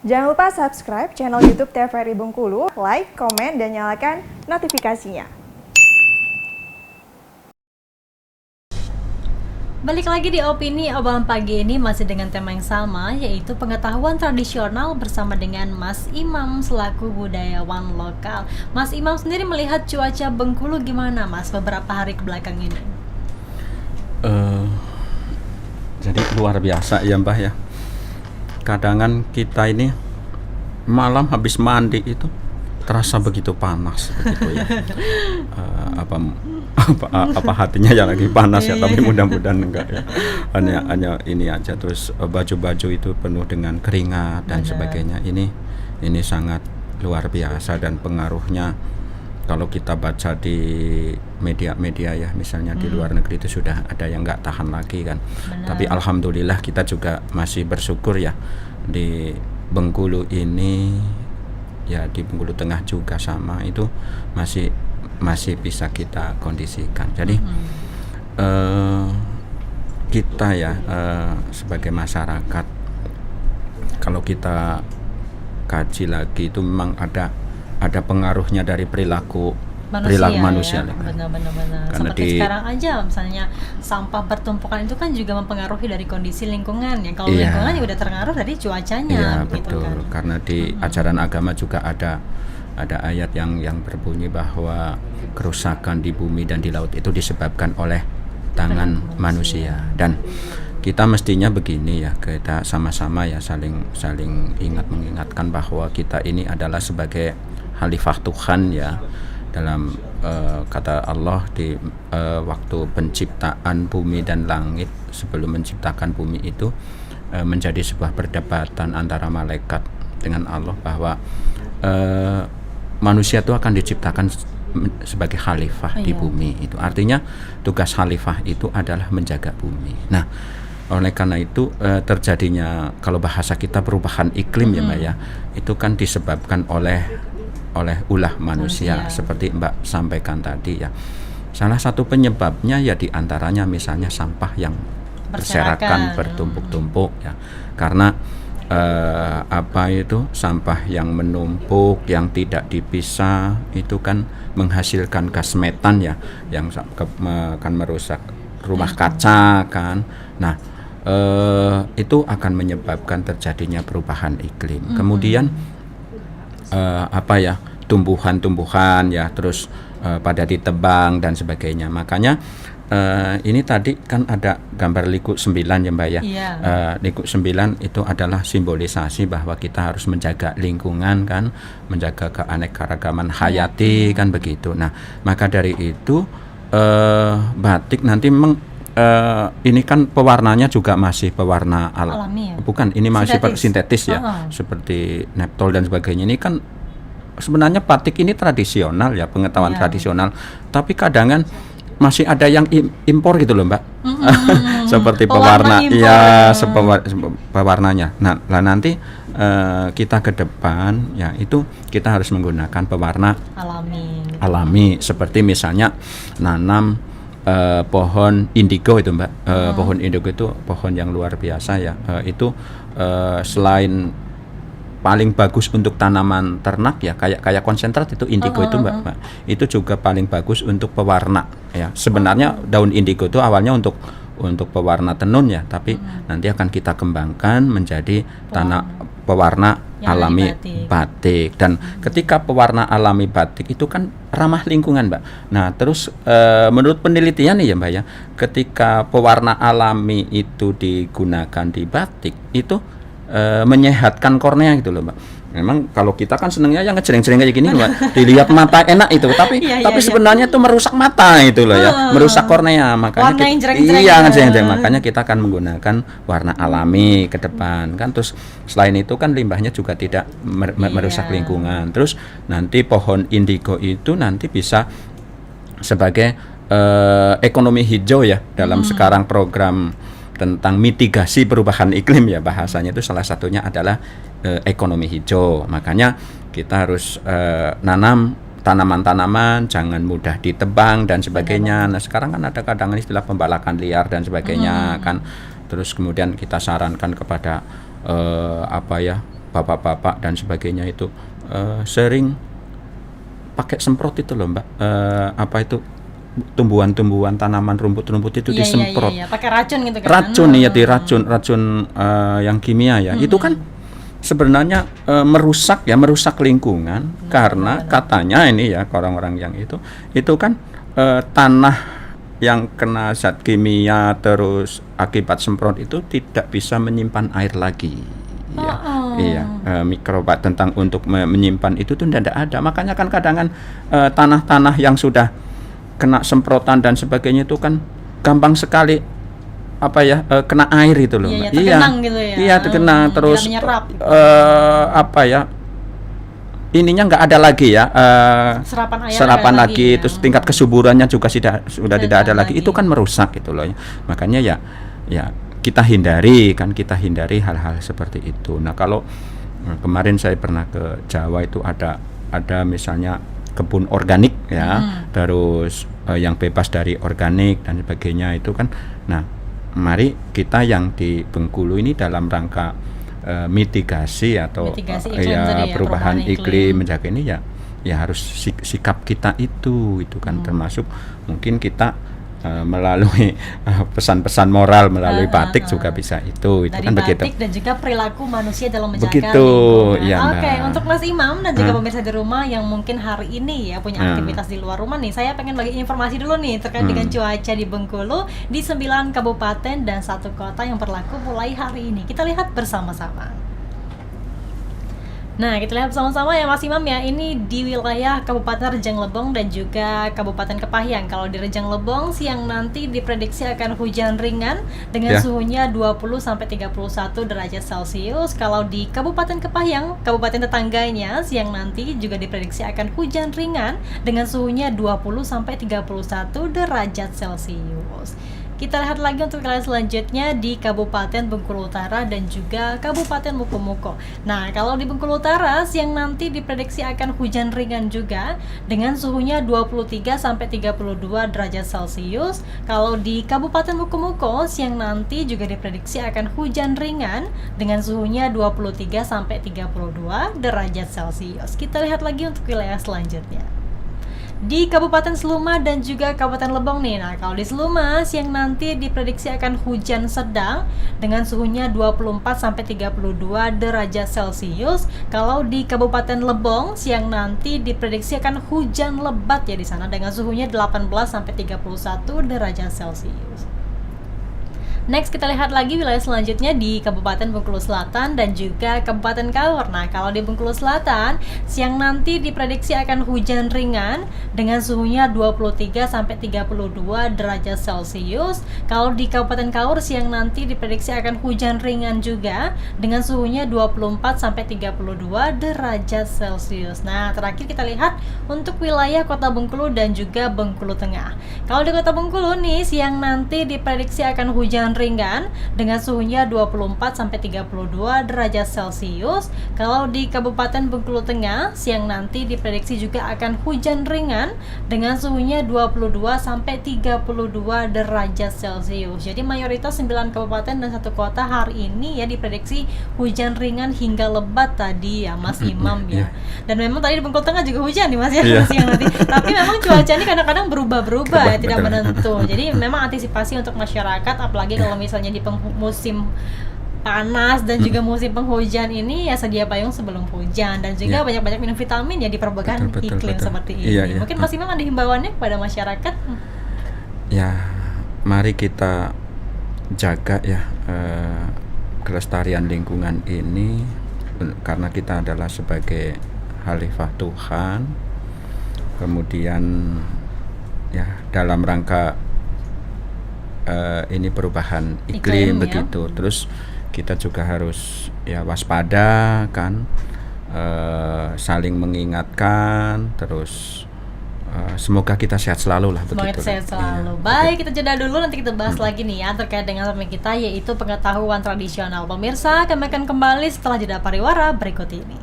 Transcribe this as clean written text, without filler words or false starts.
Jangan lupa subscribe channel YouTube TVRI Bengkulu, like, komen, dan nyalakan notifikasinya. Balik lagi di Opini Obrolan Pagi ini masih dengan tema yang sama, yaitu pengetahuan tradisional bersama dengan Mas Imam selaku budayawan lokal. Mas Imam sendiri melihat cuaca Bengkulu gimana, Mas, beberapa hari kebelakang ini? Jadi luar biasa ya Mbah ya. Kadangan kita ini malam habis mandi itu terasa begitu panas begitu ya. Apa hatinya ya lagi panas ya, tapi mudah-mudahan enggak ya. Hanya ini aja, terus baju-baju itu penuh dengan keringat dan sebagainya. Ini sangat luar biasa, dan pengaruhnya kalau kita baca di media-media ya, misalnya di luar negeri itu sudah ada yang nggak tahan lagi kan. Tapi alhamdulillah kita juga masih bersyukur ya, di Bengkulu ini ya, di Bengkulu Tengah juga sama, itu masih bisa kita kondisikan. Jadi kita ya sebagai masyarakat, kalau kita kaji lagi itu memang ada pengaruhnya dari perilaku manusia ya? Benar. Karena seperti sekarang aja misalnya sampah bertumpukan itu kan juga mempengaruhi dari kondisi lingkungan ya. Kalau lingkungan ya udah terpengaruh dari cuacanya. Iya gitu betul kan. Karena di ajaran agama juga ada ayat yang berbunyi bahwa kerusakan di bumi dan di laut itu disebabkan oleh tangan manusia. Dan kita mestinya begini ya, kita sama-sama ya saling mengingatkan bahwa kita ini adalah sebagai khalifah Tuhan ya, dalam kata Allah di waktu penciptaan bumi dan langit. Sebelum menciptakan bumi itu menjadi sebuah perdebatan antara malaikat dengan Allah bahwa manusia itu akan diciptakan sebagai khalifah di bumi. Itu artinya tugas khalifah itu adalah menjaga bumi. Nah, oleh karena itu terjadinya, kalau bahasa kita, perubahan iklim ya Mbak ya, itu kan disebabkan oleh ulah manusia seperti Mbak sampaikan tadi ya. Salah satu penyebabnya ya diantaranya misalnya sampah yang berserakan, bertumpuk-tumpuk ya, karena sampah yang menumpuk, yang tidak dipisah itu kan menghasilkan gas metan ya, yang akan merusak rumah kaca kan. Nah, itu akan menyebabkan terjadinya perubahan iklim. Kemudian tumbuhan-tumbuhan ya terus pada ditebang dan sebagainya. Makanya ini tadi kan ada gambar liku 9 ya Mbak ya. Liku 9 itu adalah simbolisasi bahwa kita harus menjaga lingkungan kan, menjaga keanekaragaman hayati kan begitu. Nah, maka dari itu batik nanti ini kan pewarnanya juga masih pewarna alami ya? Bukan, ini masih sintetis ya, seperti neptol dan sebagainya. Ini kan sebenarnya batik ini tradisional ya, pengetahuan tradisional, tapi kadang masih ada yang impor gitu loh Mbak. Seperti pewarna ya, pewarnanya. Nah, nanti kita ke depan ya, itu kita harus menggunakan pewarna alami seperti misalnya nanam pohon indigo itu Mbak. Pohon indigo itu pohon yang luar biasa ya. Itu selain paling bagus untuk tanaman ternak ya, kayak konsentrat itu indigo itu Mbak. Itu juga paling bagus untuk pewarna ya. Sebenarnya daun indigo itu awalnya untuk pewarna tenun ya, tapi nanti akan kita kembangkan menjadi pewarna alami batik. Dan ketika pewarna alami batik itu kan ramah lingkungan Mbak. Nah, terus menurut penelitian nih ya Mbak ya, ketika pewarna alami itu digunakan di batik itu menyehatkan kornea gitu loh Mbak. Memang kalau kita kan senangnya yang ngejreng-jreng kayak gini Mbak, dilihat mata enak itu, tapi sebenarnya itu merusak mata itu loh ya, merusak kornea. Makanya makanya kita akan menggunakan warna alami ke depan kan. Terus selain itu kan limbahnya juga tidak merusak lingkungan. Terus nanti pohon indigo itu nanti bisa sebagai ekonomi hijau ya, dalam sekarang program tentang mitigasi perubahan iklim ya, bahasanya itu salah satunya adalah ekonomi hijau. Makanya kita harus nanam tanaman-tanaman, jangan mudah ditebang dan sebagainya. Nah, sekarang kan ada kadang istilah pembalakan liar dan sebagainya kan. Terus kemudian kita sarankan kepada bapak-bapak dan sebagainya itu sering pakai semprot itu loh Mbak, apa itu tumbuhan-tumbuhan, tanaman, rumput-rumput itu disemprot. Iya, pakai racun gitu kan. Racun ya, racun yang kimia ya. Itu kan sebenarnya merusak lingkungan karena katanya ini ya orang-orang yang itu kan tanah yang kena zat kimia terus akibat semprot itu tidak bisa menyimpan air lagi. Ya, iya, mikroba tentang untuk menyimpan itu tuh tidak ada. Makanya kan kadang tanah-tanah yang sudah kena semprotan dan sebagainya itu kan gampang sekali kena air itu loh. Iya, tergenang gitu ya. Iya, tergenang terus menyerap. Ininya nggak ada lagi ya, serapan air lagi, ya. terus tingkat kesuburannya juga sudah tidak ada lagi. Itu kan merusak gitu loh ya. Makanya ya kita hindari hal-hal seperti itu. Nah, kalau kemarin saya pernah ke Jawa itu ada misalnya kebun organik ya, terus yang bebas dari organik dan sebagainya itu kan. Nah, mari kita yang di Bengkulu ini dalam rangka mitigasi atau iklim perubahan iklim menjaga ini ya harus sikap kita itu kan termasuk mungkin kita melalui pesan-pesan moral melalui batik juga bisa itu dari kan begitu. Batik dan juga perilaku manusia dalam menjaga begitu, lingkungan. Ya, Oke, untuk Mas Imam dan juga pemirsa di rumah yang mungkin hari ini ya punya aktivitas di luar rumah nih, saya pengen bagi informasi dulu nih terkait dengan cuaca di Bengkulu di 9 kabupaten dan 1 kota yang berlaku mulai hari ini. Kita lihat bersama-sama. Nah, kita lihat bersama-sama ya Mas Imam ya, ini di wilayah Kabupaten Rejang Lebong dan juga Kabupaten Kepahyang. Kalau di Rejang Lebong siang nanti diprediksi akan hujan ringan dengan suhunya 20-31 derajat Celcius. Kalau di Kabupaten Kepahyang, kabupaten tetangganya, siang nanti juga diprediksi akan hujan ringan dengan suhunya 20-31 derajat Celcius. Kita lihat lagi untuk wilayah selanjutnya di Kabupaten Bengkulu Utara dan juga Kabupaten Mukomuko. Nah, kalau di Bengkulu Utara siang nanti diprediksi akan hujan ringan juga dengan suhunya 23-32 derajat Celcius. Kalau di Kabupaten Mukomuko siang nanti juga diprediksi akan hujan ringan dengan suhunya 23-32 derajat Celcius. Kita lihat lagi untuk wilayah selanjutnya. Di Kabupaten Seluma dan juga Kabupaten Lebong nih. Nah, kalau di Seluma siang nanti diprediksi akan hujan sedang dengan suhunya 24-32 derajat Celcius. Kalau di Kabupaten Lebong siang nanti diprediksi akan hujan lebat ya di sana dengan suhunya 18-31 derajat Celcius. Next kita lihat lagi wilayah selanjutnya di Kabupaten Bengkulu Selatan dan juga Kabupaten Kaur. Nah, kalau di Bengkulu Selatan siang nanti diprediksi akan hujan ringan dengan suhunya 23-32 derajat Celcius. Kalau di Kabupaten Kaur siang nanti diprediksi akan hujan ringan juga dengan suhunya 24-32 derajat Celcius. Nah, terakhir kita lihat untuk wilayah Kota Bengkulu dan juga Bengkulu Tengah. Kalau di Kota Bengkulu nih siang nanti diprediksi akan hujan ringan dengan suhunya 24-32 derajat Celcius. Kalau di Kabupaten Bengkulu Tengah siang nanti diprediksi juga akan hujan ringan dengan suhunya 22-32 derajat Celcius. Jadi mayoritas 9 kabupaten dan 1 kota hari ini ya diprediksi hujan ringan hingga lebat tadi ya Mas Imam ya. Dan memang tadi di Bengkulu Tengah juga hujan nih Mas ya siang nanti. Tapi memang cuaca ini kadang-kadang berubah-berubah ya, tidak menentu. Jadi memang antisipasi untuk masyarakat apalagi kalau misalnya di musim panas dan juga musim penghujan ini ya sedia payung sebelum hujan dan juga banyak-banyak minum vitamin ya di perubahan iklim seperti ini. Mungkin Mas Imam ada himbauannya kepada masyarakat? Ya, mari kita jaga ya kelestarian lingkungan ini karena kita adalah sebagai khalifah Tuhan. Kemudian ya dalam rangka ini perubahan iklim begitu. Terus kita juga harus ya waspada kan, saling mengingatkan. Terus semoga kita sehat selalu lah begitu. Semoga sehat selalu. Baik, kita jeda dulu, nanti kita bahas lagi nih ya terkait dengan topik kita yaitu pengetahuan tradisional. Pemirsa, kami akan kembali setelah jeda pariwara berikut ini.